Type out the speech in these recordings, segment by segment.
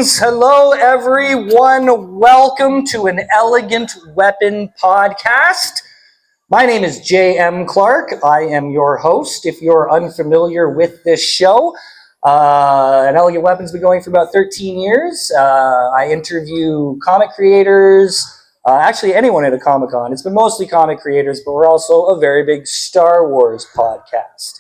Hello, everyone. Welcome to an Elegant Weapon podcast. My name is J.M. Clark. I am your host. If you're unfamiliar with this show, an Elegant Weapon's been going for about 13 years. I interview comic creators, actually anyone at a Comic-Con. It's been mostly comic creators, but we're also a very big Star Wars podcast.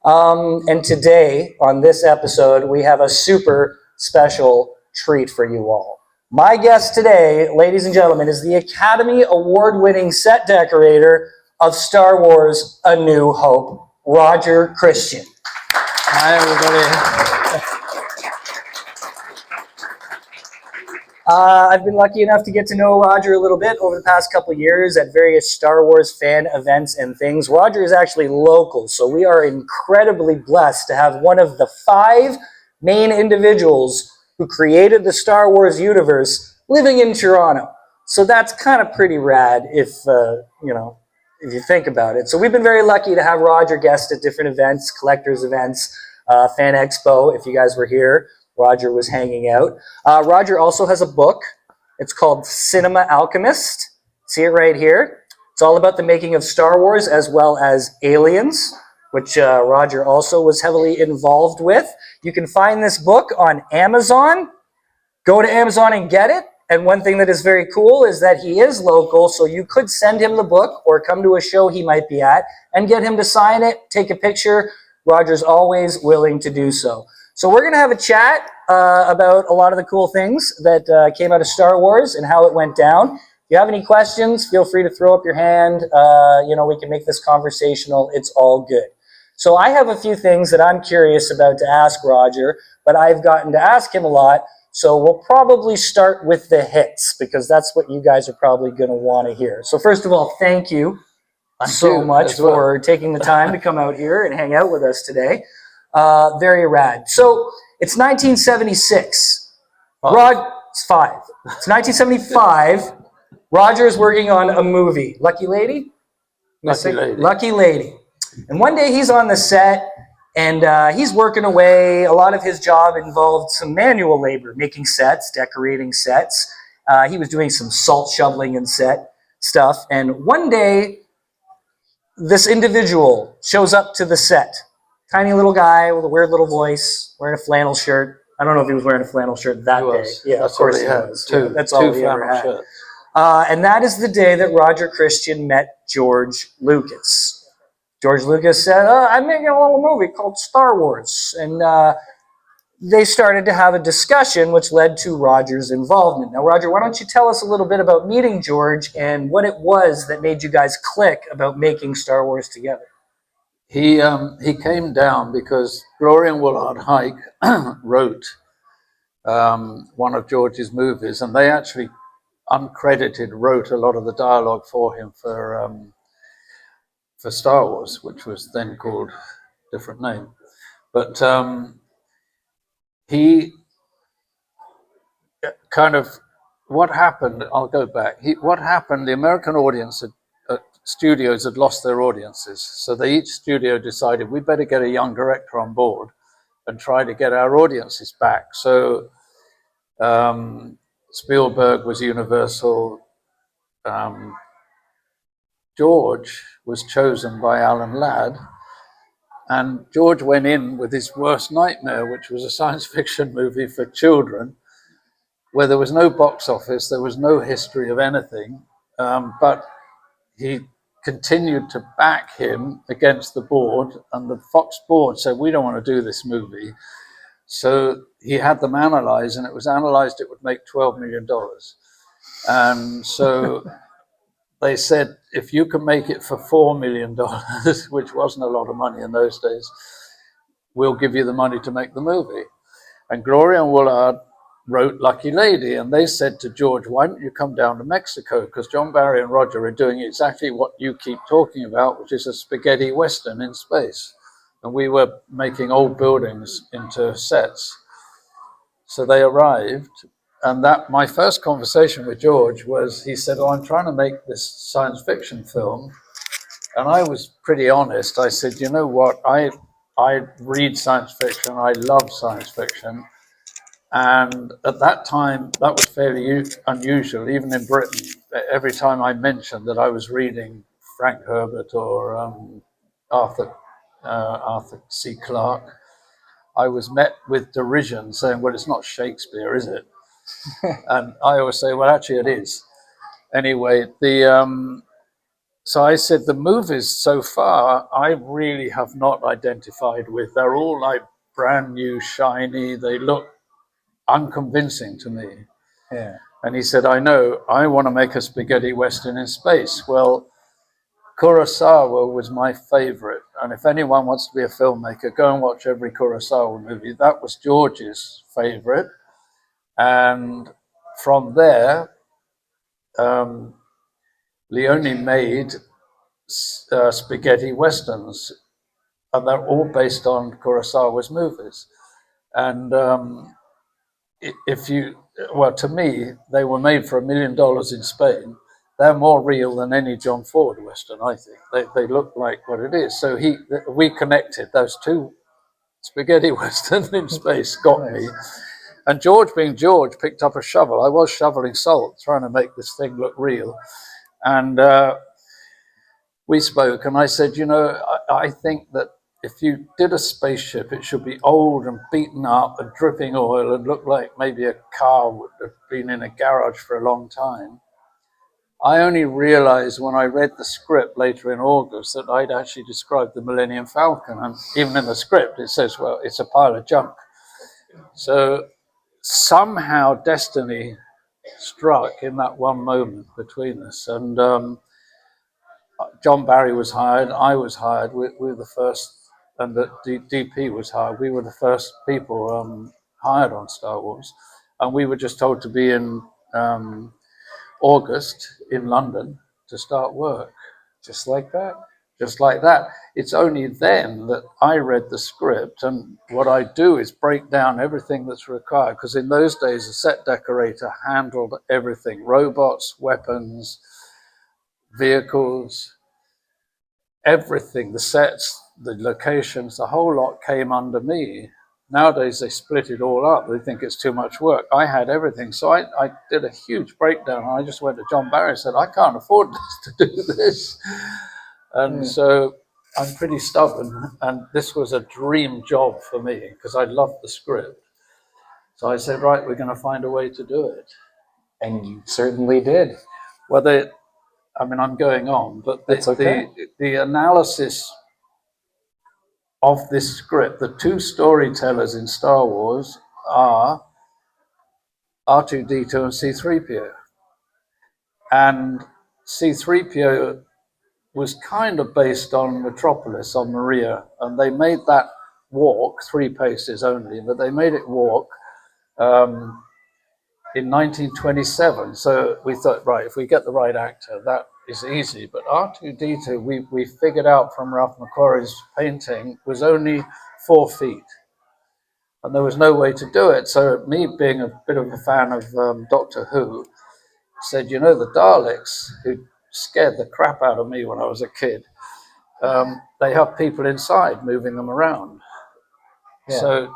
And today, on this episode, we have a super special treat for you all. My guest today, ladies and gentlemen, is the Academy Award-winning set decorator of Star Wars: A New Hope, Roger Christian. Hi, everybody. I've been lucky enough to get to know Roger a little bit over the past couple of years at various Star Wars fan events and things. Roger is actually local, so we are incredibly blessed to have one of the 5 main individuals who created the Star Wars universe living in Toronto. So that's kind of pretty rad if you think about it. So we've been very lucky to have Roger guest at different events, collectors events, Fan Expo. If you guys were here, Roger was hanging out. Roger also has a book. It's called Cinema Alchemist. See it right here. It's all about the making of Star Wars as well as Aliens, which Roger also was heavily involved with. You can find this book on Amazon. Go to Amazon and get it. And one thing that is very cool is that he is local, so you could send him the book or come to a show he might be at and get him to sign it, take a picture. Roger's always willing to do so. So we're going to have a chat about a lot of the cool things that came out of Star Wars and how it went down. If you have any questions, feel free to throw up your hand. We can make this conversational. It's all good. So I have a few things that I'm curious about to ask Roger, but I've gotten to ask him a lot. So we'll probably start with the hits because that's what you guys are probably going to want to hear. So first of all, thank you so much for taking the time to come out here and hang out with us today. Very rad. So it's 1976. It's 5. It's 1975. Roger is working on a movie. Lucky Lady? Lucky Lady. And one day he's on the set and he's working away. A lot of his job involved some manual labor, making sets, decorating sets. He was doing some salt shoveling and set stuff. And one day, this individual shows up to the set. Tiny little guy with a weird little voice, wearing a flannel shirt. I don't know if he was wearing a flannel shirt that day. Yeah, of course he was. That's all he ever had. And that is the day that Roger Christian met George Lucas. George Lucas said, I'm making a little movie called Star Wars. And they started to have a discussion, which led to Roger's involvement. Now, Roger, why don't you tell us a little bit about meeting George and what it was that made you guys click about making Star Wars together? He came down because Gloria and Willard Hike wrote one of George's movies, and they actually, uncredited, wrote a lot of the dialogue for him for Star Wars, which was then called a different name. But he kind of, what happened, I'll go back. What happened, the American audience studios had lost their audiences. So each studio decided we better get a young director on board and try to get our audiences back. So Spielberg was Universal. George was chosen by Alan Ladd. And George went in with his worst nightmare, which was a science fiction movie for children, where there was no box office, there was no history of anything, but he continued to back him against the board, and the Fox board said, we don't want to do this movie. So he had them analyzed, and it was analyzed it would make $12 million. And so they said, if you can make it for $4 million, which wasn't a lot of money in those days, we'll give you the money to make the movie. And Gloria and Willard wrote Lucky Lady, and they said to George, why don't you come down to Mexico? Because John Barry and Roger are doing exactly what you keep talking about, which is a spaghetti western in space. And we were making old buildings into sets. So they arrived, and my first conversation with George was, he said, I'm trying to make this science fiction film. And I was pretty honest. I said, you know what, I read science fiction, I love science fiction. And at that time, that was fairly unusual, even in Britain. Every time I mentioned that I was reading Frank Herbert or Arthur C. Clarke, I was met with derision, saying, "Well, it's not Shakespeare, is it?" And I always say, "Well, actually, it is." Anyway, so I said the movies so far I really have not identified with. They're all like brand new, shiny. They look unconvincing to me. Yeah. And he said, "I know, I want to make a spaghetti western in space." Well, Kurosawa was my favorite. And if anyone wants to be a filmmaker, go and watch every Kurosawa movie. That was George's favorite. And from there, Leone made spaghetti westerns, and they're all based on Kurosawa's movies. And if you, well, to me, they were made for $1 million in Spain. They're more real than any John Ford Western, I think. They look like what it is. So we connected those two. Spaghetti Western in space got me. And George, being George, picked up a shovel. I was shoveling salt, trying to make this thing look real. And we spoke, and I said, I think that if you did a spaceship, it should be old and beaten up and dripping oil and look like maybe a car would have been in a garage for a long time. I only realized when I read the script later in August that I'd actually described the Millennium Falcon. And even in the script, it says, well, it's a pile of junk. So somehow destiny struck in that one moment between us. And John Barry was hired, I was hired, we were the first, and the DP was hired. We were the first people hired on Star Wars. And we were just told to be in August in London to start work. Just like that? Just like that. It's only then that I read the script, and what I do is break down everything that's required, because in those days, a set decorator handled everything: robots, weapons, vehicles, everything, the sets, the locations, the whole lot came under me. Nowadays, they split it all up. They think it's too much work. I had everything. So I did a huge breakdown. I just went to John Barry and said, I can't afford to do this. And so I'm pretty stubborn. And this was a dream job for me because I loved the script. So I said, right, we're going to find a way to do it. And you certainly did. Well, I'm going on, but the analysis of this script, the two storytellers in Star Wars are R2-D2 and C-3PO. And C-3PO was kind of based on Metropolis, on Maria, and they made that walk 3 paces only, but they made it walk in 1927. So we thought, right, if we get the right actor, that is easy. But R2-D2, we figured out from Ralph McQuarrie's painting, was only 4 feet. And there was no way to do it. So me, being a bit of a fan of Doctor Who, said, the Daleks, who scared the crap out of me when I was a kid, they have people inside moving them around. Yeah. So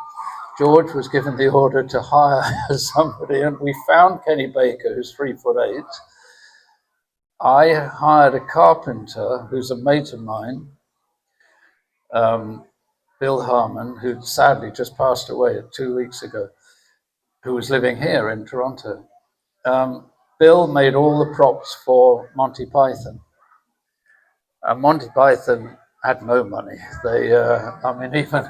George was given the order to hire somebody, and we found Kenny Baker, who's 3'8". I hired a carpenter who's a mate of mine, Bill Harmon, who sadly just passed away 2 weeks ago, who was living here in Toronto. Bill made all the props for Monty Python. And Monty Python had no money. They, even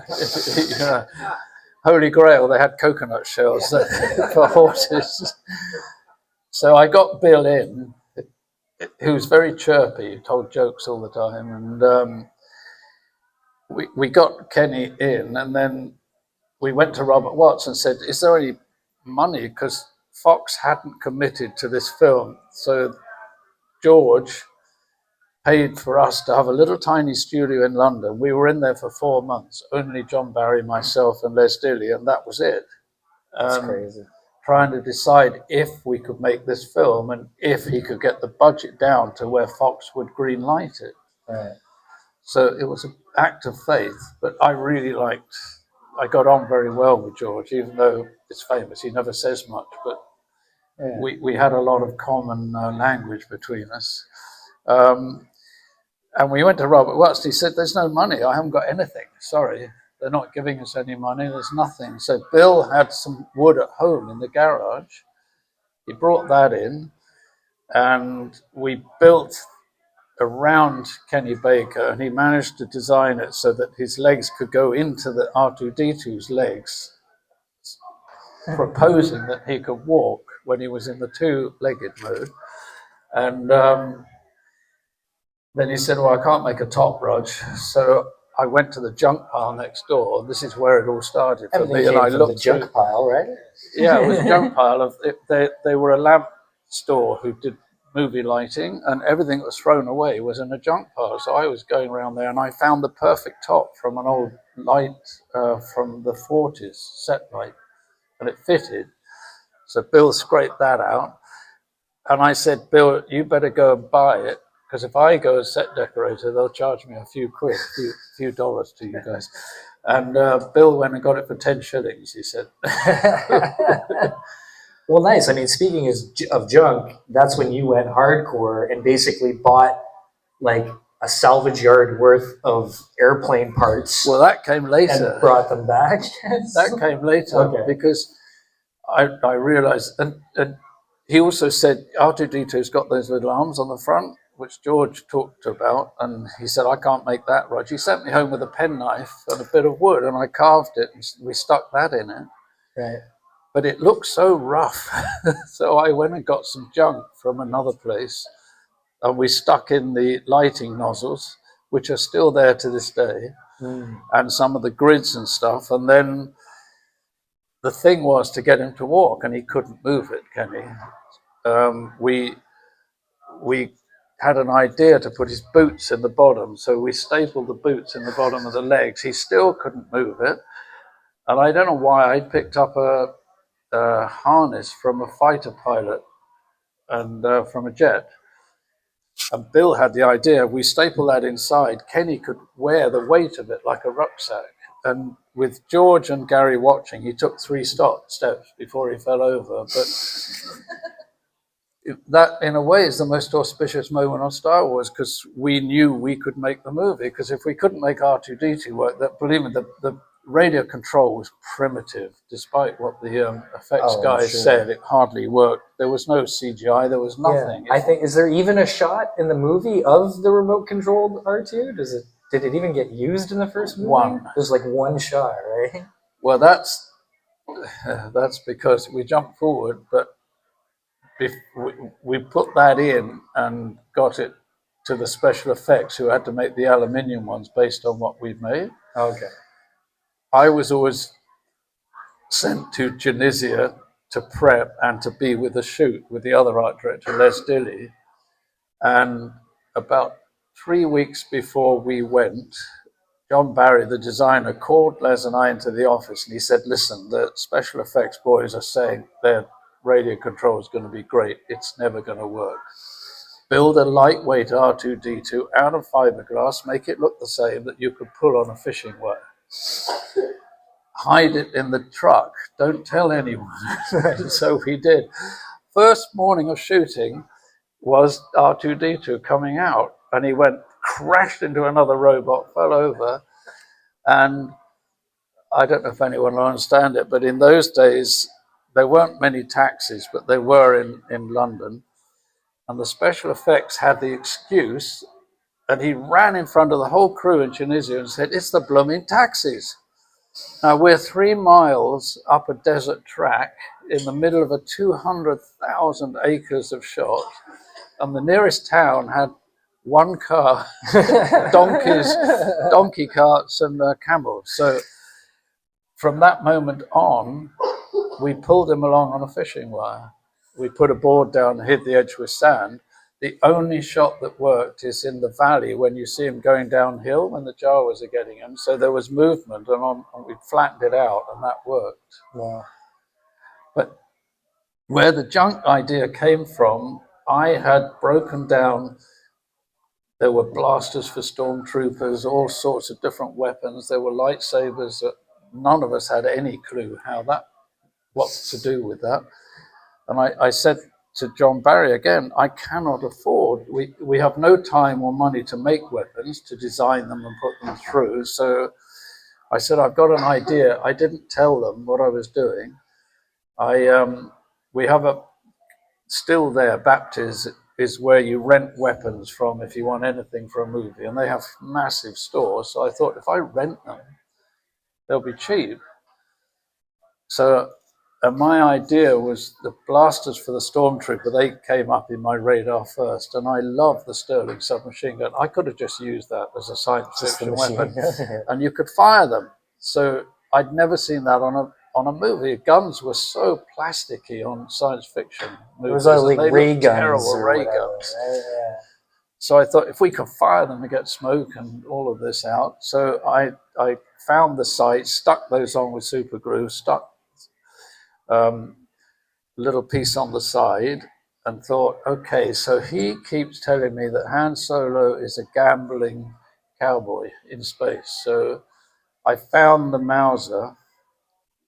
Holy Grail, they had coconut shells for horses. So I got Bill in, who was very chirpy, told jokes all the time, and we got Kenny in, and then we went to Robert Watts and said, is there any money? Because Fox hadn't committed to this film. So George paid for us to have a little tiny studio in London. We were in there for 4 months, only John Barry, myself, and Les Dilly, and that was it. That's crazy. Trying to decide if we could make this film and if he could get the budget down to where Fox would green light it. Right. So it was an act of faith, but I got on very well with George, even though it's famous. He never says much, but Yeah. we had a lot of common language between us. And we went to Robert Watts. He said, "There's no money. I haven't got anything. Sorry, they're not giving us any money. There's nothing." So Bill had some wood at home in the garage. He brought that in, and we built around Kenny Baker, and he managed to design it so that his legs could go into the R2D2's legs, proposing that he could walk when he was in the two-legged mode. And then he said, "Well, I can't make a top, Rog." So I went to the junk pile next door. This is where it all started for me. And I looked the junk through, pile, right? yeah, it was a junk pile of it. They were a lamp store who did movie lighting, and everything that was thrown away was in a junk pile. So I was going around there, and I found the perfect top from an old light from the 40s, set light, and it fitted. So Bill scraped that out, and I said, "Bill, you better go and buy it, because if I go as set decorator, they'll charge me a few quid, few dollars to you guys." And Bill went and got it for 10 shillings, he said. Well, nice. I mean, speaking of junk, that's when you went hardcore and basically bought like a salvage yard worth of airplane parts Well, that came later. and brought them back. That came later, Okay. because I realized, and he also said R2D2's got those little arms on the front, which George talked about, and he said, "I can't make that, Rog." He sent me home with a penknife and a bit of wood, and I carved it, and we stuck that in it. Right. But it looked so rough. So I went and got some junk from another place, and we stuck in the lighting nozzles, which are still there to this day, and some of the grids and stuff. And then the thing was to get him to walk, and he couldn't move it, Kenny. We had an idea to put his boots in the bottom, so we stapled the boots in the bottom of the legs. He still couldn't move it, and I don't know why. I picked up a harness from a fighter pilot and from a jet, and Bill had the idea. We staple that inside. Kenny could wear the weight of it like a rucksack. And with George and Gary watching, he took 3 steps before he fell over. But that, in a way, is the most auspicious moment on Star Wars, because we knew we could make the movie. Because if we couldn't make R2D2 work, that, believe me, the radio control was primitive. Despite what the effects guys said, it hardly worked. There was no CGI. There was nothing. Yeah. I think, is there even a shot in the movie of the remote controlled R2? Did it even get used in the first movie? One. There's like one shot, right? Well, that's because we jumped forward, but we put that in and got it to the special effects, who had to make the aluminium ones based on what we'd made. Okay. I was always sent to Tunisia to prep and to be with the shoot with the other art director, Les Dilley. And about 3 weeks before we went, John Barry, the designer, called Les and I into the office, and he said, "Listen, the special effects boys are saying their radio control is going to be great. It's never going to work. Build a lightweight R2D2 out of fiberglass, make it look the same that you could pull on a fishing wire. Hide it in the truck. Don't tell anyone." So we did. First morning of shooting was R2D2 coming out, and he crashed into another robot, fell over, and I don't know if anyone will understand it, but in those days, there weren't many taxis, but they were in London. And the special effects had the excuse, and he ran in front of the whole crew in Tunisia and said, "It's the blooming taxis." Now, we're 3 miles up a desert track in the middle of a 200,000 acres of shot, and the nearest town had 1 car, donkey carts and camels. So from that moment on, we pulled him along on a fishing wire. We put a board down and hid the edge with sand. The only shot that worked is in the valley when you see him going downhill when the Jawas are getting him. So there was movement, and we flattened it out, and that worked. Wow. But where the junk idea came from, I had broken down. There were blasters for stormtroopers, all sorts of different weapons. There were lightsabers that none of us had any clue how that what to do with that. And I said to John Barry again, I cannot afford, we have no time or money to make weapons, to design them and put them through. So I said, I've got an idea. I didn't tell them what I was doing. We have a, still there, Baptist is where you rent weapons from if you want anything for a movie. And they have massive stores. So I thought, if I rent them, they'll be cheap. So my idea was the blasters for the Stormtrooper. They came up in my radar first, and I love the Sterling submachine gun. I could have just used that as a science fiction weapon, and you could fire them. So I'd never seen that on a movie. Guns were so plasticky on science fiction movies. It was like ray guns or ray guns. Yeah. So I thought if we could fire them and get smoke and all of this out. So I found the sights, stuck those on with super glue, stuck little piece on the side, and thought, okay, so he keeps telling me that Han Solo is a gambling cowboy in space. So I found the Mauser,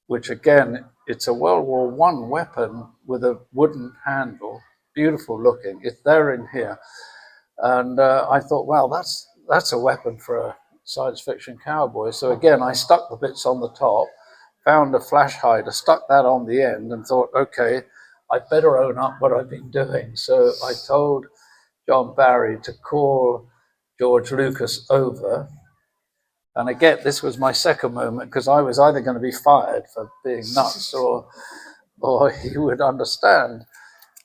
which again, it's a World War I weapon with a wooden handle, beautiful looking. They're in here. And I thought, wow, that's a weapon for a science fiction cowboy. So again, I stuck the bits on the top, found a flash hider, stuck that on the end, and thought, okay, I better own up what I've been doing. So I told John Barry to call George Lucas over. And again, this was my second moment, because I was either going to be fired for being nuts or he would understand.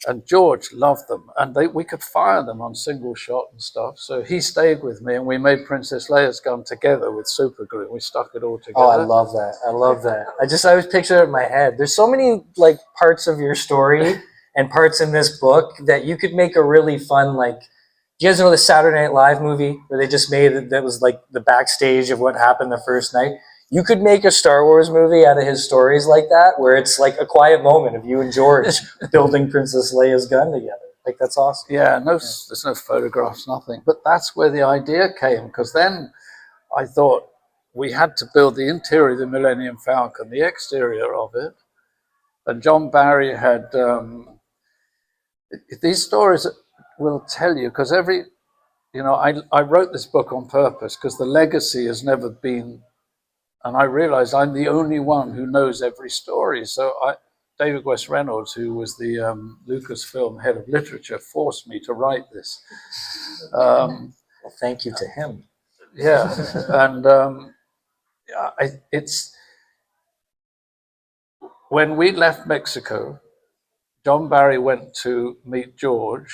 And George loved them, and we could fire them on single shot and stuff. So he stayed with me, and we made Princess Leia's gun together with super glue. We stuck it all together. Oh, I love that. I love that. I was picturing it in my head. There's so many like parts of your story and parts in this book that you could make a really fun, like, do you guys know the Saturday Night Live movie where they just made it, that was like the backstage of what happened the first night? You could make a Star Wars movie out of his stories like that, where it's like a quiet moment of you and George building Princess Leia's gun together. Like, that's awesome. Yeah, there's no photographs, nothing. But that's where the idea came, because then I thought we had to build the interior of the Millennium Falcon, the exterior of it. And John Barry had, these stories will tell you, because I wrote this book on purpose, because the legacy has never been. And I realized I'm the only one who knows every story. So David West Reynolds, who was the Lucasfilm head of literature, forced me to write this. Well, thank you to him. Yeah, and it's when we left Mexico, John Barry went to meet George,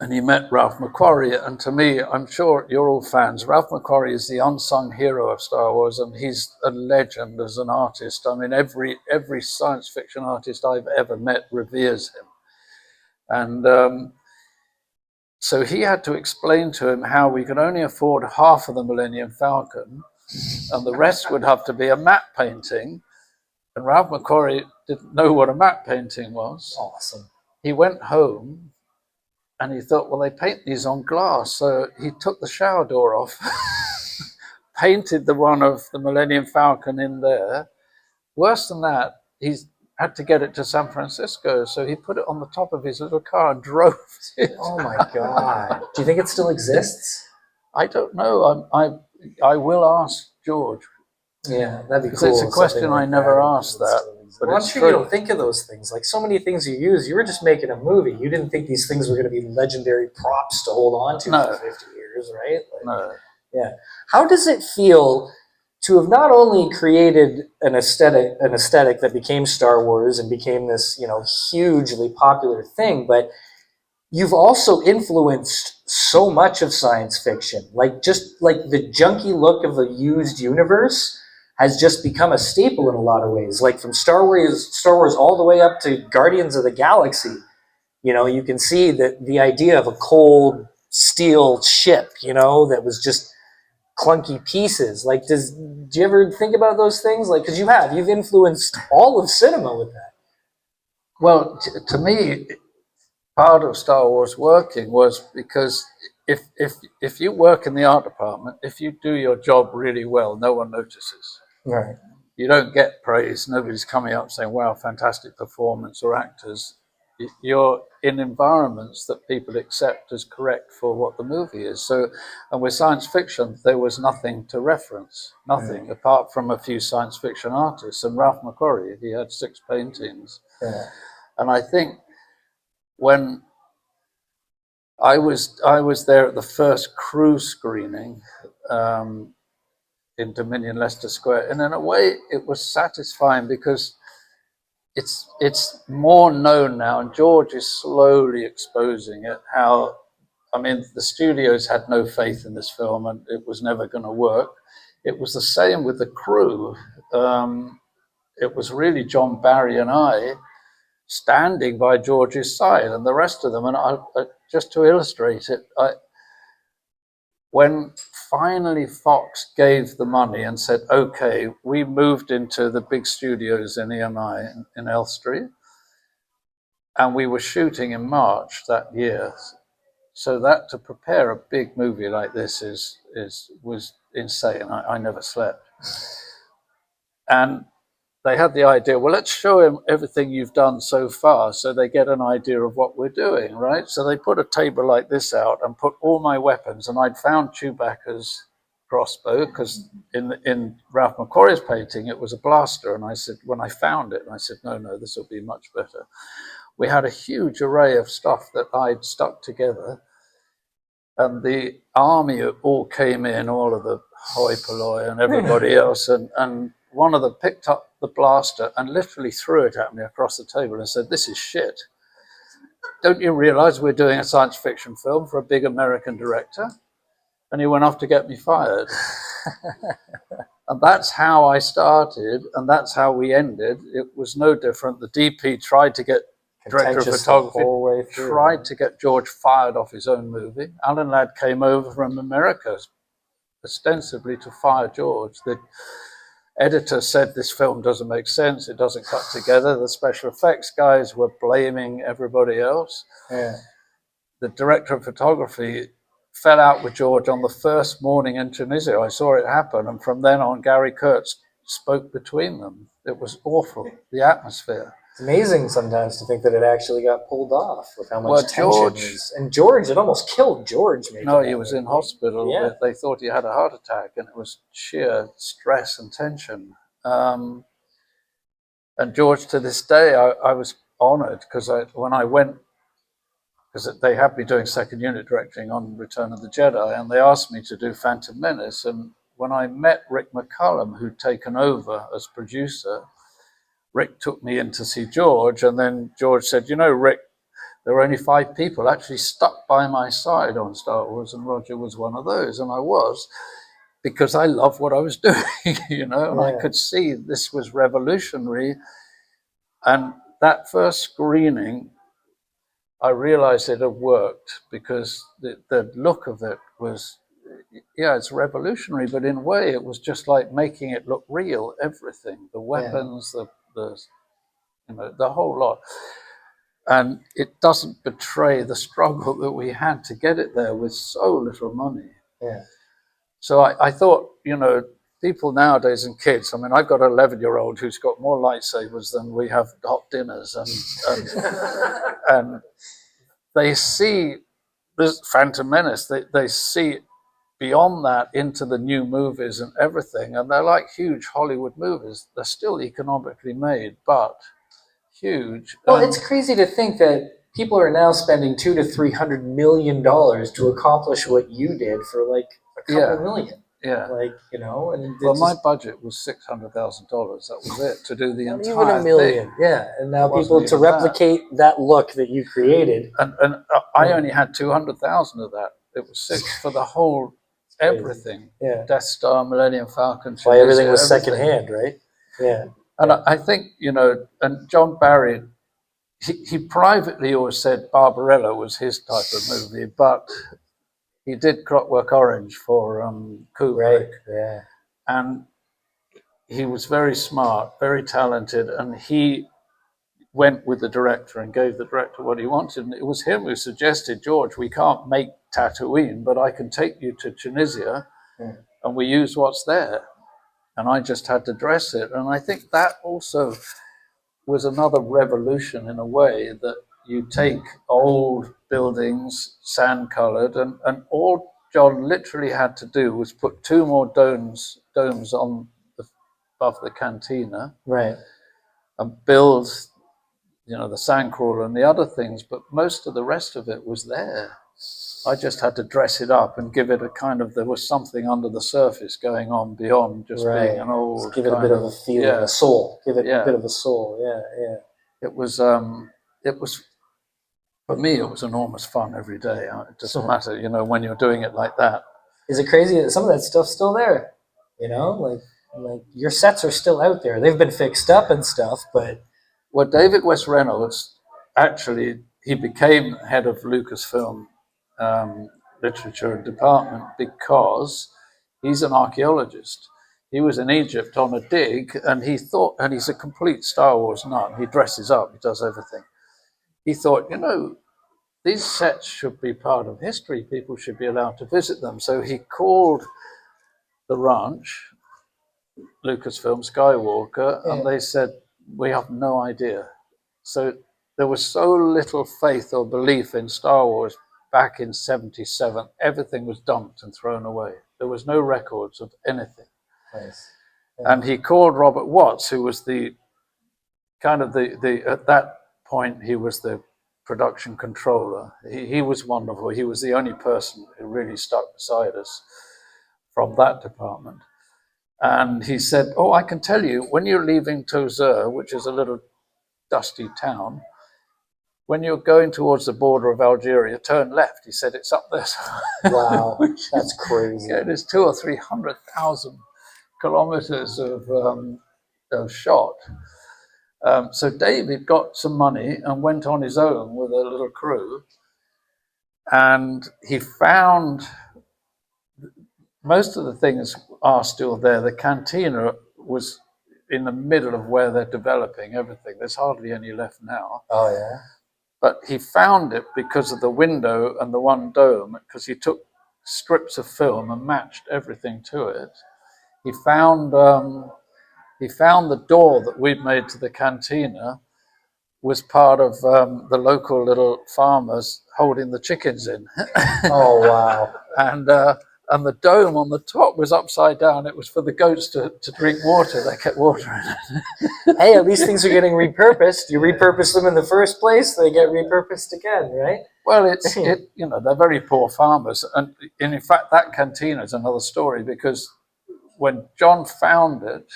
and he met Ralph McQuarrie. And to me, I'm sure you're all fans, Ralph McQuarrie is the unsung hero of Star Wars, and he's a legend as an artist. I mean, every science fiction artist I've ever met reveres him. And so he had to explain to him how we could only afford half of the Millennium Falcon, and the rest would have to be a matte painting. And Ralph McQuarrie didn't know what a matte painting was. Awesome. He went home, and he thought, well, they paint these on glass. So he took the shower door off, painted the one of the Millennium Falcon in there. Worse than that, he's had to get it to San Francisco. So he put it on the top of his little car and drove it. Oh, my God. Do you think it still exists? I don't know. I will ask George. Yeah, that'd be cool. It's a question I never asked that. But I'm sure you don't think of those things. Like, so many things you use, you were just making a movie. You didn't think these things were going to be legendary props to hold on to for 50 years, right? Like, no. Yeah. How does it feel to have not only created an aesthetic that became Star Wars and became this, hugely popular thing, but you've also influenced so much of science fiction. Like, just like the junky look of a used universe has just become a staple in a lot of ways. Like, from Star Wars all the way up to Guardians of the Galaxy, you can see that the idea of a cold steel ship, that was just clunky pieces. Like, do you ever think about those things? Like, because you've influenced all of cinema with that. Well, to me, part of Star Wars working was because if you work in the art department, if you do your job really well, no one notices. Right. you don't get praise. Nobody's coming up saying, wow, fantastic performance, or actors. You're in environments that people accept as correct for what the movie is. So, and with science fiction, there was nothing to reference, nothing, apart from a few science fiction artists. And Ralph McQuarrie, he had 6 paintings. And I think when I was there at the first crew screening in Dominion Leicester Square, and in a way it was satisfying because it's more known now, and George is slowly exposing it. How, I mean, the studios had no faith in this film, and it was never going to work. It was the same with the crew. It was really John Barry and I standing by George's side, and the rest of them. And just to illustrate it, when finally Fox gave the money and said, okay, we moved into the big studios in EMI in Elstree, and we were shooting in March that year. So that to prepare a big movie like this was insane. I never slept. And they had the idea, well, let's show him everything you've done so far so they get an idea of what we're doing, right? So they put a table like this out and put all my weapons, and I'd found Chewbacca's crossbow, because in Ralph McQuarrie's painting, it was a blaster. And I said, when I found it, and I said, no, this will be much better. We had a huge array of stuff that I'd stuck together. And the army all came in, all of the hoi polloi and everybody else. And one of them picked up the blaster and literally threw it at me across the table and said, this is shit. Don't you realize we're doing a science fiction film for a big American director? And he went off to get me fired. And that's how I started, and that's how we ended. It was no different. The DP tried to get, director of photography, tried to get George fired off his own movie. Alan Ladd came over from America ostensibly to fire George. The editor said this film doesn't make sense, it doesn't cut together. The special effects guys were blaming everybody else. The director of photography fell out with George on the first morning in Tunisia. I saw it happen, and from then on, Gary Kurtz spoke between them. It was awful, the atmosphere. It's amazing sometimes to think that it actually got pulled off with how much tension is. And George, it almost killed George. No, he was in hospital. Yeah. They thought he had a heart attack, and it was sheer stress and tension. And George, to this day, I was honored because when I went, because they had me doing second unit directing on Return of the Jedi, and they asked me to do Phantom Menace. And when I met Rick McCallum, who'd taken over as producer, Rick took me in to see George, and then George said, you know, Rick, there were only 5 people actually stuck by my side on Star Wars, and Roger was one of those. And I was, because I loved what I was doing, you know, and I could see this was revolutionary. And that first screening, I realized it had worked, because the look of it was, yeah, it's revolutionary, but in a way it was just like making it look real, everything, the weapons, the you know, the whole lot. And it doesn't betray the struggle that we had to get it there with so little money. So I thought, you know, people nowadays and kids, I mean, I've got an 11-year-old who's got more lightsabers than we have hot dinners, and they see this Phantom Menace, they see beyond that into the new movies and everything, and they're like huge Hollywood movies. They're still economically made, but huge. Well, it's crazy to think that people are now spending $200 to $300 million to accomplish what you did for like a couple million. Like, you know, and well, my budget was $600,000. That was it, to do the entire even $1 million. thing. And now people to replicate that look that you created. And I only had 200,000 of that. It was 6 for the whole everything. Death Star, Millennium Falcon. Why everything was secondhand, right? And I think, you know, and John Barry, he privately always said Barbarella was his type of movie, but he did Clockwork Orange for Kubrick. And he was very smart, very talented, and he went with the director and gave the director what he wanted. And it was him who suggested, George, we can't make Tatooine, but I can take you to Tunisia and we use what's there. and I just had to dress it. And I think that also was another revolution in a way, that you take old buildings, sand colored, and all John literally had to do was put 2 more domes on above the cantina, Right. and build, the sandcrawler and the other things, but most of the rest of it was there. I just had to dress it up and give it a kind of, there was something under the surface going on beyond just being an old. Just give it a bit of a feeling, a soul. Give it a bit of a soul. Yeah. It was for me, it was enormous fun every day. It doesn't matter, when you're doing it like that. Is it crazy that some of that stuff's still there? Like your sets are still out there. They've been fixed up and stuff, but. Well, David West Reynolds, actually, he became head of Lucasfilm literature department because he's an archaeologist. He was in Egypt on a dig, and he thought, and he's a complete Star Wars nut. He dresses up, he does everything. He thought, these sets should be part of history. People should be allowed to visit them. So he called the ranch Lucasfilm Skywalker, and they said, we have no idea. So there was so little faith or belief in Star Wars back in '77. Everything was dumped and thrown away. There was no records of anything. Nice. And he called Robert Watts, who was the at that point, he was the production controller. He was wonderful. He was the only person who really stuck beside us from that department. And he said, oh, I can tell you, when you're leaving Tozeur, which is a little dusty town, when you're going towards the border of Algeria, turn left. He said, it's up there. Wow, that's crazy. Yeah, it is 200,000 or 300,000 kilometers of shot. So David got some money and went on his own with a little crew, and he found most of the things are still there. The cantina was in the middle of where they're developing everything. There's hardly any left now. Oh, yeah? But he found it because of the window and the one dome, because he took strips of film and matched everything to it. He found the door that we'd made to the cantina was part of the local little farmers holding the chickens in. Oh, wow. And the dome on the top was upside down. It was for the goats to drink water. They kept water in it. Hey, at least things are getting repurposed. You repurpose them in the first place, they get repurposed again, right? Well, they're very poor farmers. And in fact, that cantina is another story, because when John found it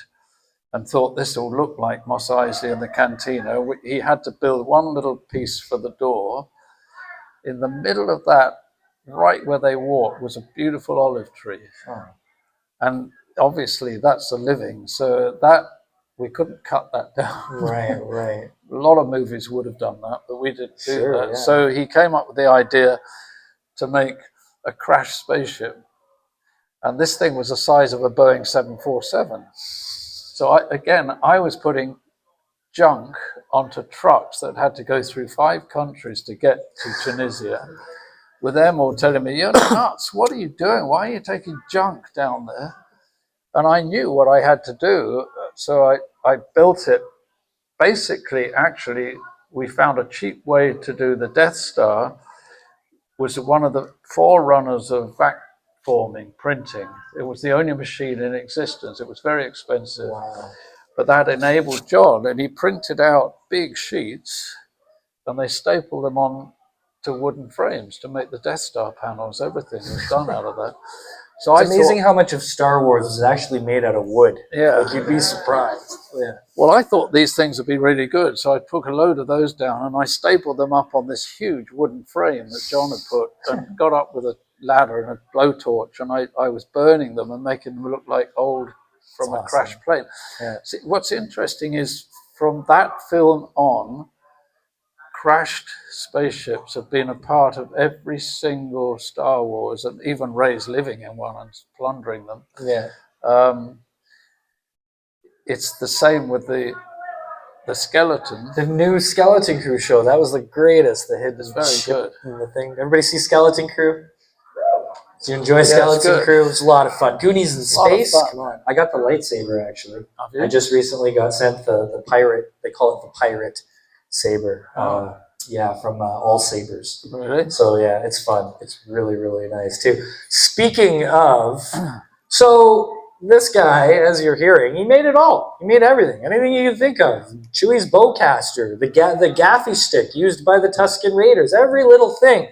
and thought this will look like Mos Eisley and the cantina, he had to build one little piece for the door. In the middle of that, right where they walked, was a beautiful olive tree. Oh. And obviously that's a living, so that we couldn't cut that down. Right. A lot of movies would have done that, but we didn't do that. Yeah. So he came up with the idea to make a crashed spaceship. And this thing was the size of a Boeing 747. So I was putting junk onto trucks that had to go through 5 countries to get to Tunisia, with them all telling me, you're nuts, what are you doing? Why are you taking junk down there? And I knew what I had to do, so I built it. Basically, actually, we found a cheap way to do the Death Star, was one of the forerunners of vac forming, printing. It was the only machine in existence. It was very expensive. Wow. But that enabled John, and he printed out big sheets, and they stapled them on to wooden frames to make the Death Star panels. Everything was done out of that. So it's amazing how much of Star Wars is actually made out of wood. Yeah. Like, you'd be surprised. Yeah. Well, I thought these things would be really good, so I took a load of those down and I stapled them up on this huge wooden frame that John had put, and got up with a ladder and a blowtorch, and I was burning them and making them look like old from That's a crashed plane. Yeah. See, what's interesting is from that film on, crashed spaceships have been a part of every single Star Wars, and even Rey's living in one and plundering them. Yeah. It's the same with the skeleton. The new Skeleton Crew show, that was the greatest. The hidden It's very ship good. and the thing. Everybody see Skeleton Crew? Do you enjoy Yeah, it's Skeleton good. Crew? It's a lot of fun. Goonies in A lot of space? fun. Come on. I got the lightsaber, actually. Have you? I just recently got sent the pirate. They call it the pirate saber. Oh. Yeah, from All Sabers. Really? So yeah, it's fun. It's really, really nice too. Speaking of, so this guy, as you're hearing, he made it all. He made everything, anything you can think of. Chewie's bowcaster, the gaffy stick used by the Tusken Raiders, every little thing.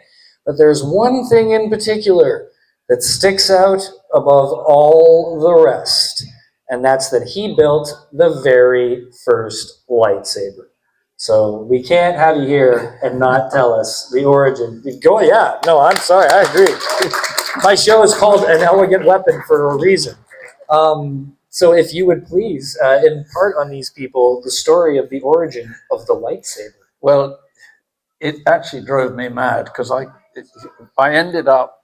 But there's one thing in particular that sticks out above all the rest, and that's that he built the very first lightsaber. So we can't have you here and not tell us the origin. Go, yeah, no, I'm sorry, I agree. My show is called An Elegant Weapon for a reason. So if you would please impart on these people the story of the origin of the lightsaber. Well, it actually drove me mad because I ended up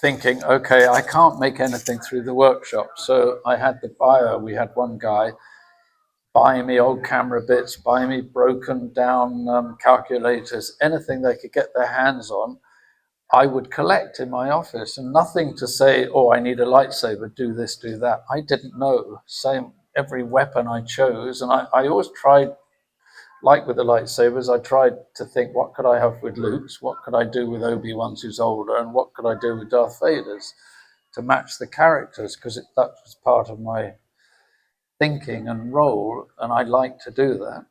thinking, okay, I can't make anything through the workshop. So I had the buyer, we had one guy buying me old camera bits, buying me broken down calculators, anything they could get their hands on, I would collect in my office, and nothing to say, oh, I need a lightsaber, do this, do that. I didn't know. Same, every weapon I chose, and I always tried, like with the lightsabers, I tried to think, what could I have with Luke's? What could I do with Obi-Wan's who's older? And what could I do with Darth Vader's to match the characters? Because that was part of my thinking and role, and I like to do that.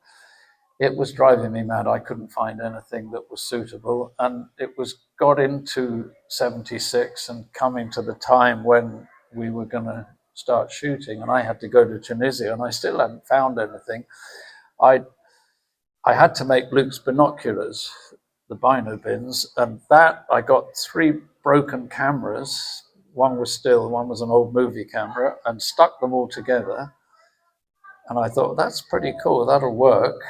It was driving me mad. I couldn't find anything that was suitable, and it was got into 76 and coming to the time when we were going to start shooting, and I had to go to Tunisia, and I still hadn't found anything. I had to make Luke's binoculars, the bino bins, and that I got 3 broken cameras. One was still, one was an old movie camera, and stuck them all together. And I thought, that's pretty cool, that'll work.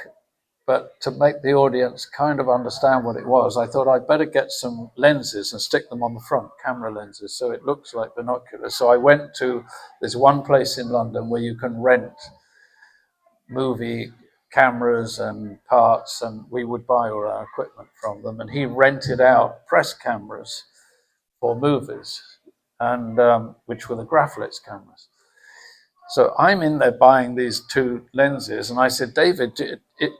But to make the audience kind of understand what it was, I thought I'd better get some lenses and stick them on the front, camera lenses, so it looks like binoculars. So I went to this one place in London where you can rent movie cameras and parts, and we would buy all our equipment from them. And he rented out press cameras for movies, and which were the Graflex cameras. So I'm in there buying these 2 lenses, and I said, David,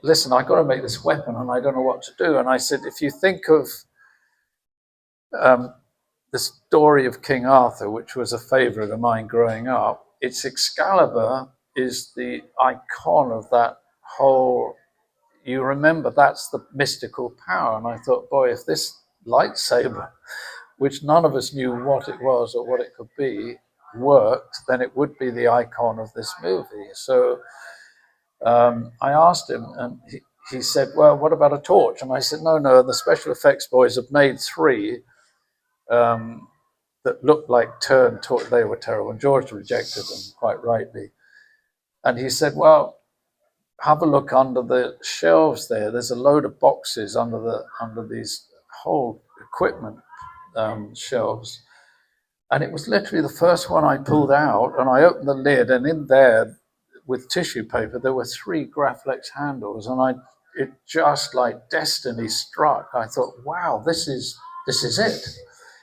listen, I've got to make this weapon, and I don't know what to do. And I said, if you think of the story of King Arthur, which was a favorite of mine growing up, its Excalibur is the icon of that whole, you remember, that's the mystical power. And I thought, boy, if this lightsaber, which none of us knew what it was or what it could be, worked, then it would be the icon of this movie. So I asked him, and he said, well, what about a torch? And I said, no, the special effects boys have made 3 that looked like turned torch. They were terrible, and George rejected them, quite rightly. And he said, well, have a look under the shelves there. There's a load of boxes under these whole equipment shelves. And it was literally the first one I pulled out, and I opened the lid, and in there, with tissue paper, there were 3 Graflex handles, and it just like destiny struck. I thought, wow, this is it.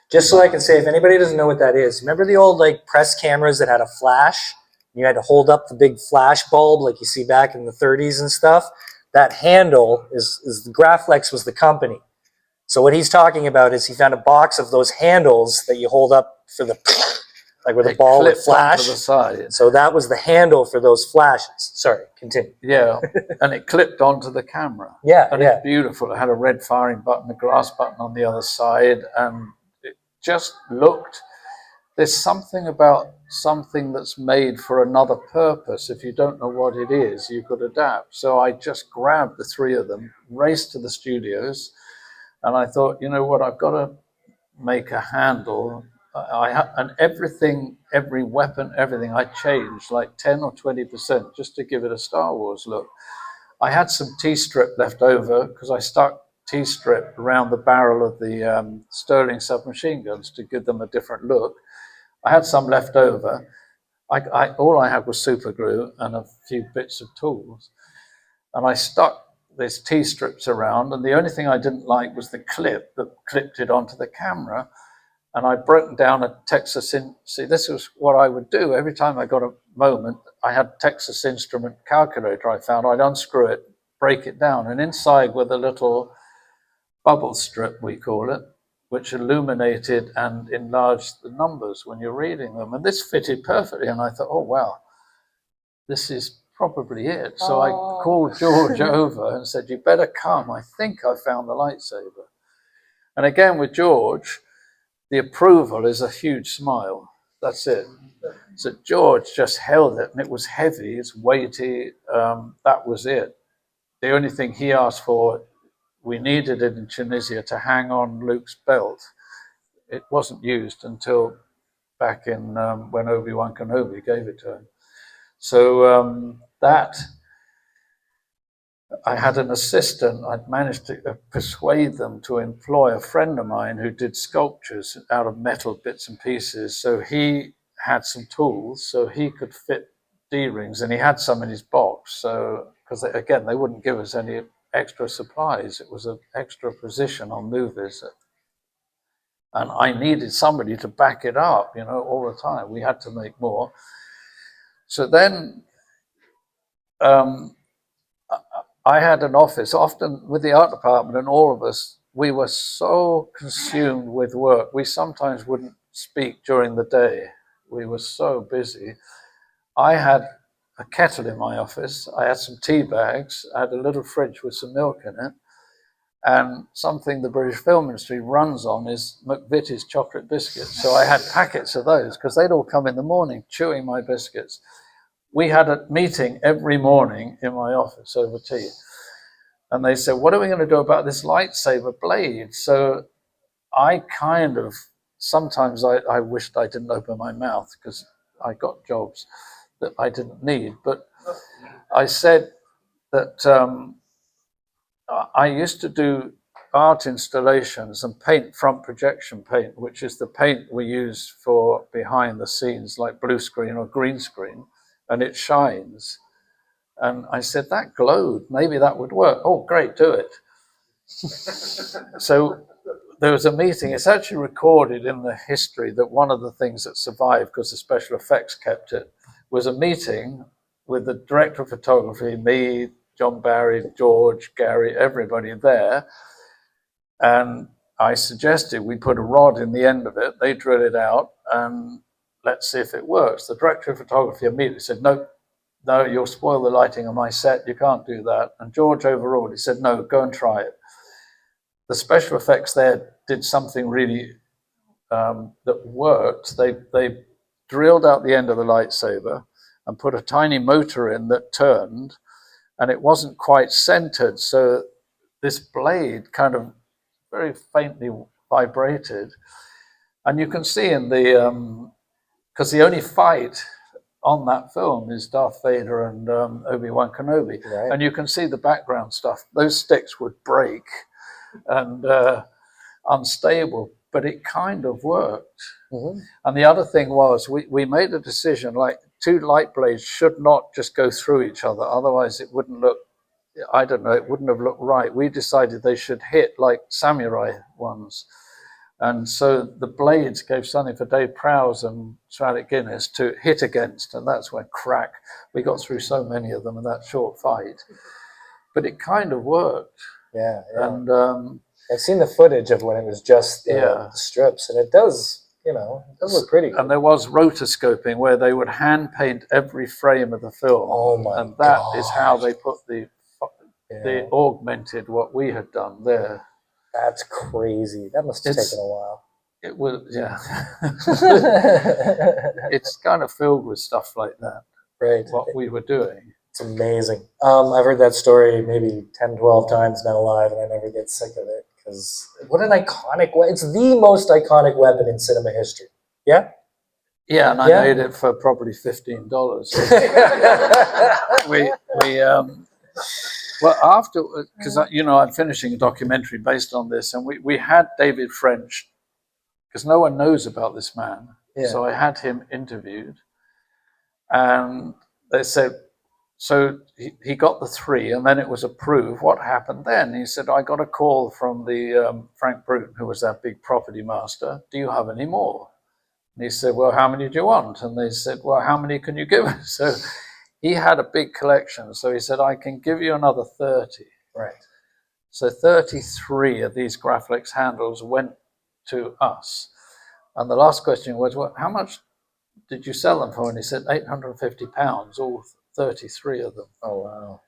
Just so I can say, if anybody doesn't know what that is, remember the old like press cameras that had a flash? You had to hold up the big flash bulb like you see back in the 30s and stuff. That handle is the Graflex was the company. So what he's talking about is he found a box of those handles that you hold up for the, like where the ball would flash. The side. So that was the handle for those flashes. Sorry, continue. Yeah, and it clipped onto the camera. Yeah, and it's beautiful. It had a red firing button, a glass button on the other side, and it just looked. There's something about something that's made for another purpose. If you don't know what it is, you could adapt. So I just grabbed the 3 of them, raced to the studios, and I thought, you know what, I've got to make a handle. And everything, every weapon, everything, I changed like 10 or 20% just to give it a Star Wars look. I had some T-strip left over because I stuck T-strip around the barrel of the Sterling submachine guns to give them a different look. I had some left over. All I had was super glue and a few bits of tools. And I stuck these T-strips around, and the only thing I didn't like was the clip that clipped it onto the camera. And I'd broken down a Texas see, this was what I would do every time I got a moment. I had a Texas Instrument calculator I found. I'd unscrew it, break it down, and inside were the little bubble strip, we call it, which illuminated and enlarged the numbers when you're reading them. And this fitted perfectly. And I thought, oh, wow, this is probably it. So I called George over and said, you better come. I think I found the lightsaber. And again, with George, the approval is a huge smile. That's it. So George just held it, and it was heavy, it's weighty. That was it. The only thing he asked for, we needed it in Tunisia to hang on Luke's belt. It wasn't used until back in when Obi-Wan Kenobi gave it to him. So that, I had an assistant. I'd managed to persuade them to employ a friend of mine who did sculptures out of metal bits and pieces. So he had some tools so he could fit D-rings, and he had some in his box. So, because again, they wouldn't give us any extra supplies. It was an extra position on movies. And I needed somebody to back it up, you know, all the time. We had to make more. So then I had an office, often with the art department and all of us, we were so consumed with work. We sometimes wouldn't speak during the day. We were so busy. I had a kettle in my office. I had some tea bags. I had a little fridge with some milk in it. And something the British film industry runs on is McVitie's chocolate biscuits. So I had packets of those because they'd all come in the morning chewing my biscuits. We had a meeting every morning in my office over tea. And they said, what are we going to do about this lightsaber blade? So I kind of, sometimes I wished I didn't open my mouth because I got jobs that I didn't need. But I said that I used to do art installations and paint front projection paint, which is the paint we use for behind the scenes, like blue screen or green screen, and it shines. And I said, that glowed, maybe that would work. Oh, great, do it. So there was a meeting. It's actually recorded in the history that one of the things that survived, because the special effects kept it, was a meeting with the director of photography, me, John Barry, George, Gary, everybody there. And I suggested we put a rod in the end of it, they drill it out, and let's see if it works. The director of photography immediately said, no, you'll spoil the lighting on my set, you can't do that. And George overruled, he said, no, go and try it. The special effects there did something really that worked. They drilled out the end of the lightsaber and put a tiny motor in that turned, and it wasn't quite centered. So this blade kind of very faintly vibrated. And you can see in the, because the only fight on that film is Darth Vader and Obi-Wan Kenobi. Right. And you can see the background stuff. Those sticks would break and unstable, but it kind of worked. Mm-hmm. And the other thing was we made a decision, like two light blades should not just go through each other. Otherwise it wouldn't look, I don't know, it wouldn't have looked right. We decided they should hit like samurai ones. And so the blades gave something for Dave Prowse and Stratic Guinness to hit against. And that's when crack, we got through so many of them in that short fight. But it kind of worked. Yeah, yeah. And I've seen the footage of when it was just the strips, and it does, you know, it does look pretty. And there was rotoscoping where they would hand paint every frame of the film. Oh my And that God. is how they put they augmented what we had done there. That's crazy. That must have taken a while. It was, yeah. It's kind of filled with stuff like that. Right. What we were doing. It's amazing. I've heard that story maybe 10, 12 times now live, and I never get sick of it. Because what an iconic it's the most iconic weapon in cinema history. Yeah? Yeah, and I made it for probably $15. Well, after, because I'm finishing a documentary based on this, and we had David French, because no one knows about this man. Yeah. So I had him interviewed, and they said, so he got the 3, and then it was approved. What happened then? He said, I got a call from the Frank Bruton, who was that big property master. Do you have any more? And he said, well, how many do you want? And they said, well, how many can you give us? So he had a big collection. So he said, I can give you another 30. Right. So 33 of these Graflex handles went to us. And the last question was, well, how much did you sell them for? And he said, £850, all 33 of them. Oh, wow.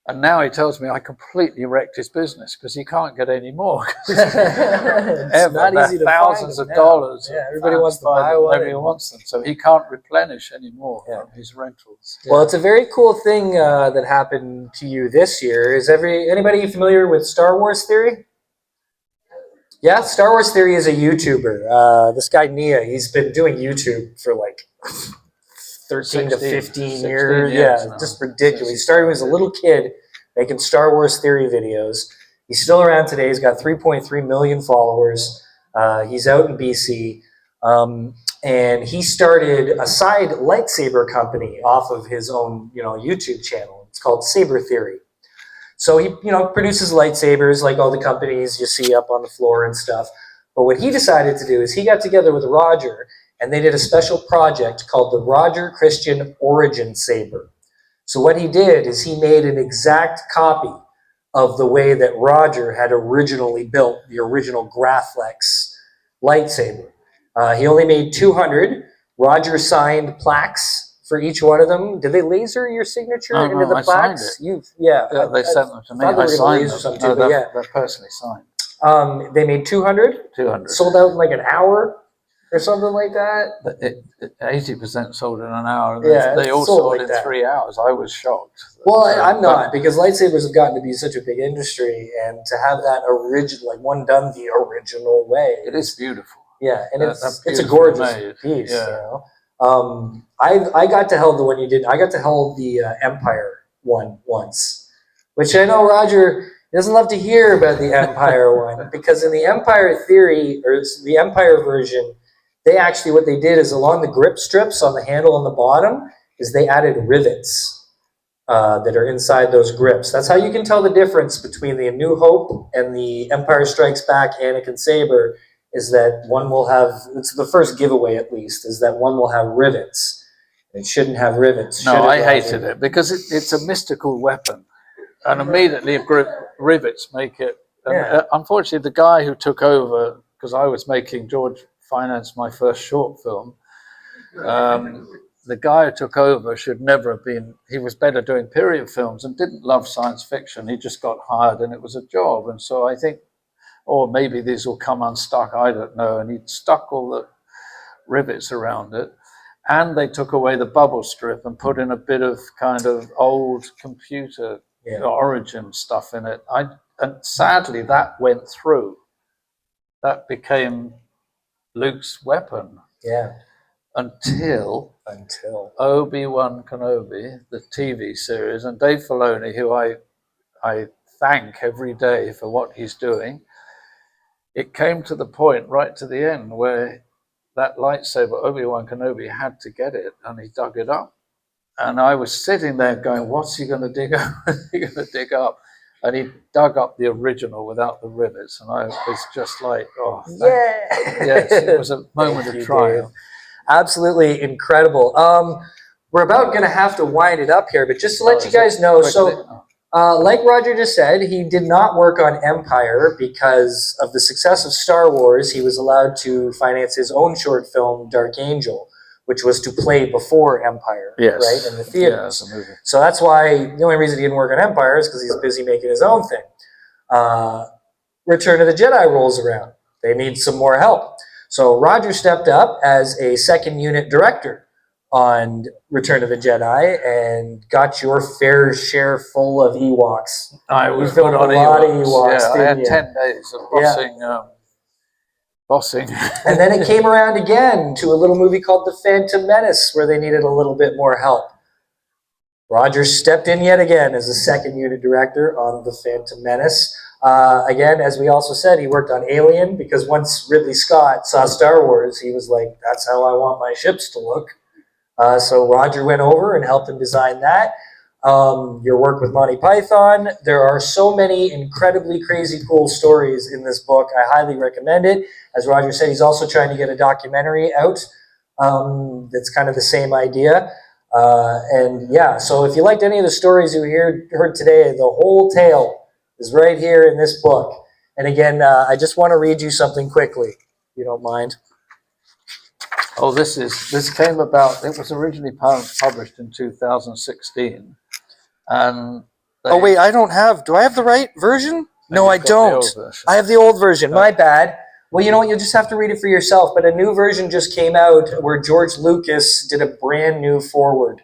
And now he tells me I completely wrecked his business because he can't get any more. It's not easy to thousands find of dollars. Yeah, everybody wants to buy one. Everyone wants them. So he can't replenish anymore from his rentals. Well, it's a very cool thing that happened to you this year. Is anybody familiar with Star Wars Theory? Yeah, Star Wars Theory is a YouTuber. This guy Nia, he's been doing YouTube for like 13 to 15 years. Yeah, now. Just ridiculous. He started when he was a little kid making Star Wars Theory videos. He's still around today. He's got 3.3 million followers. He's out in BC. And he started a side lightsaber company off of his own, YouTube channel. It's called Saber Theory. So he, produces lightsabers like all the companies you see up on the floor and stuff. But what he decided to do is he got together with Roger, and they did a special project called the Roger Christian Origin Saber. So what he did is he made an exact copy of the way that Roger had originally built the original Graflex lightsaber. He only made 200. Roger signed plaques for each one of them. Did they laser your signature into the plaques? Yeah, they sent them to me. I signed them. They're personally signed. They made 200. 200. Sold out in like an hour or something like that. 80% sold in an hour. Yeah, they all sold in 3 hours. I was shocked. Well, I'm not, because lightsabers have gotten to be such a big industry, and to have that original, like one done the original way. It is beautiful. Yeah, and it's a gorgeous piece. Yeah. I got to hold the one you did. I got to hold the Empire one once, which I know Roger doesn't love to hear about the Empire one, because in the Empire Theory, or the Empire version, what they did is along the grip strips on the handle on the bottom is they added rivets that are inside those grips. That's how you can tell the difference between the A New Hope and the Empire Strikes Back Anakin Saber, is that one will have, it's the first giveaway at least, is that one will have rivets. It shouldn't have rivets. No, I hated it because it's a mystical weapon, and immediately rivets make it. Unfortunately, the guy who took over, because I was making, George financed my first short film. The guy who took over should never have been. He was better doing period films and didn't love science fiction. He just got hired, and it was a job. And so I think, or maybe these will come unstuck, I don't know. And he stuck all the rivets around it. And they took away the bubble strip and put in a bit of kind of old computer origin stuff in it. And sadly, that went through. That became Luke's weapon. Yeah. Until Obi-Wan Kenobi, the TV series, and Dave Filoni, who I thank every day for what he's doing. It came to the point right to the end where that lightsaber, Obi-Wan Kenobi, had to get it, and he dug it up. And I was sitting there going, what's he going to dig up? What's he going to dig up? And he dug up the original without the rivets. And I was just like, oh, yes, it was a moment of triumph. Absolutely incredible. We're about going to have to wind it up here, but just to let you guys know, like Roger just said, he did not work on Empire because of the success of Star Wars. He was allowed to finance his own short film, Dark Angel, which was to play before Empire, right, in the theaters. Yeah, movie. So that's why the only reason he didn't work on Empire is because he's busy making his own thing. Return of the Jedi rolls around. They need some more help. So Roger stepped up as a second unit director on Return of the Jedi and got your fair share full of Ewoks. I was put on a lot of Ewoks. Yeah, I had 10 days of bossing. And then it came around again to a little movie called The Phantom Menace, where they needed a little bit more help. Roger stepped in yet again as a second unit director on The Phantom Menace. Again, as we also said, he worked on Alien, because once Ridley Scott saw Star Wars, he was like, that's how I want my ships to look. So Roger went over and helped him design that. your work with Monty Python. There are so many incredibly crazy cool stories in this book. I highly recommend it. As Roger said, he's also trying to get a documentary out that's kind of the same idea. And yeah, so if you liked any of the stories you heard today, the whole tale is right here in this book. And again, I just want to read you something quickly, if you don't mind. Oh, this came about, it was originally published in 2016. And oh, wait, do I have the right version? No, I don't. I have the old version. My bad. Well, you know what? You'll just have to read it for yourself. But a new version just came out where George Lucas did a brand new foreword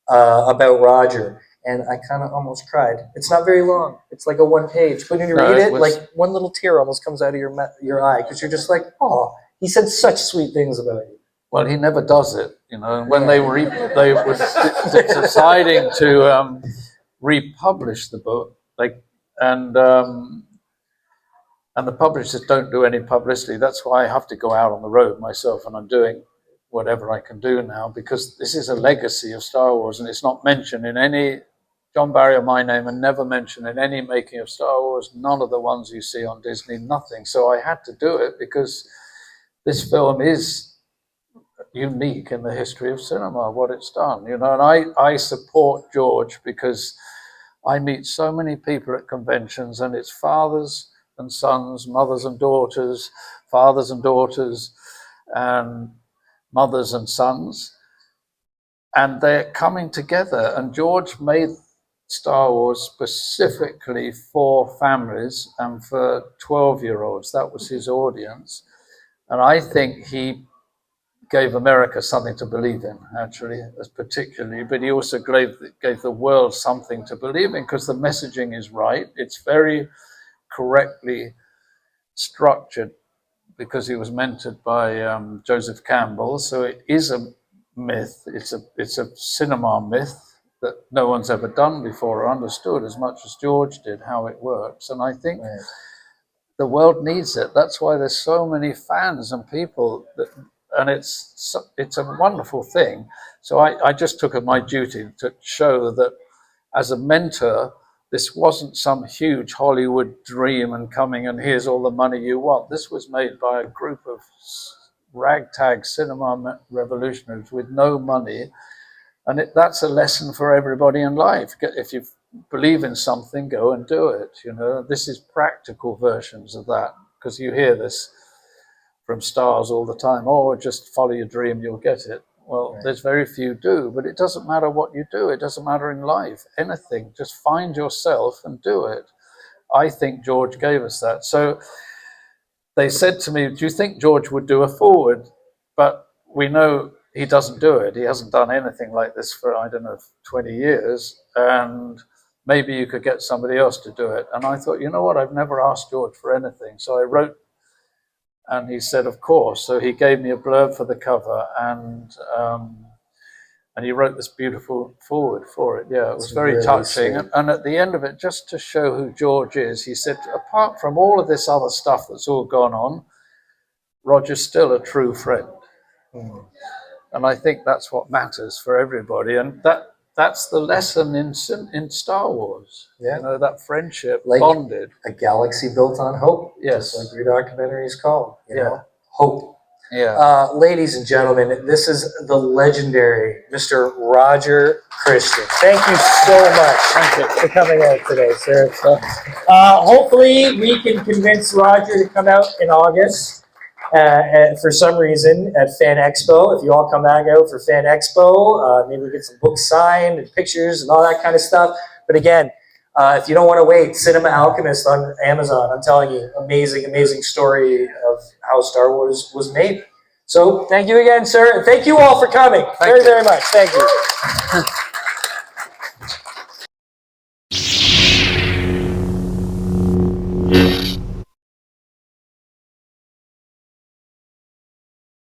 about Roger. And I kind of almost cried. It's not very long. It's like a one page. But when you read it, like one little tear almost comes out of your eye because you're just like, oh, he said such sweet things about you. Well, he never does it, you know. And when they were deciding to republish the book, and the publishers don't do any publicity. That's why I have to go out on the road myself, and I'm doing whatever I can do now because this is a legacy of Star Wars, and it's not mentioned in any John Barry or my name, and never mentioned in any making of Star Wars. None of the ones you see on Disney, nothing. So I had to do it because this film is unique in the history of cinema, what it's done, you know. And I support George because I meet so many people at conventions, and it's fathers and sons, mothers and daughters, fathers and daughters, and mothers and sons, and they're coming together. And George made Star Wars specifically for families and for 12-year-olds. That was his audience. And I think he gave America something to believe in, actually, as particularly, but he also gave the world something to believe in because the messaging is right. It's very correctly structured because he was mentored by Joseph Campbell. So it is a myth. It's a cinema myth that no one's ever done before or understood as much as George did how it works. And I think the world needs it. That's why there's so many fans and people and it's a wonderful thing. So I just took it my duty to show that as a mentor, this wasn't some huge Hollywood dream and coming and here's all the money you want. This was made by a group of ragtag cinema revolutionaries with no money. And that's a lesson for everybody in life. If you believe in something, go and do it. You know, this is practical versions of that because you hear this from stars all the time. Oh, just follow your dream, you'll get it. Well, there's very few do, but it doesn't matter what you do. It doesn't matter in life, anything. Just find yourself and do it. I think George gave us that. So they said to me, do you think George would do a forward? But we know he doesn't do it. He hasn't done anything like this for, I don't know, 20 years. And maybe you could get somebody else to do it. And I thought, you know what? I've never asked George for anything. So I wrote, and he said, of course. So he gave me a blurb for the cover, and he wrote this beautiful forward for it. Yeah, it was very touching. And at the end of it, just to show who George is, he said, apart from all of this other stuff that's all gone on, Roger's still a true friend. And I think that's what matters for everybody. And that's the lesson in Star Wars. Yeah. You know, that friendship, like bonded. A galaxy built on hope. Yes. Just like your documentary is called. You know? Hope. Yeah. Ladies and gentlemen, this is the legendary Mr. Roger Christian. Thank you so much for coming out today, sir. So, hopefully we can convince Roger to come out in August. For some reason at Fan Expo. If you all come back out for Fan Expo, maybe we get some books signed and pictures and all that kind of stuff. But again, if you don't want to wait, Cinema Alchemist on Amazon. I'm telling you, amazing, amazing story of how Star Wars was made. So thank you again, sir. And thank you all for coming. Very, very much. Thank you.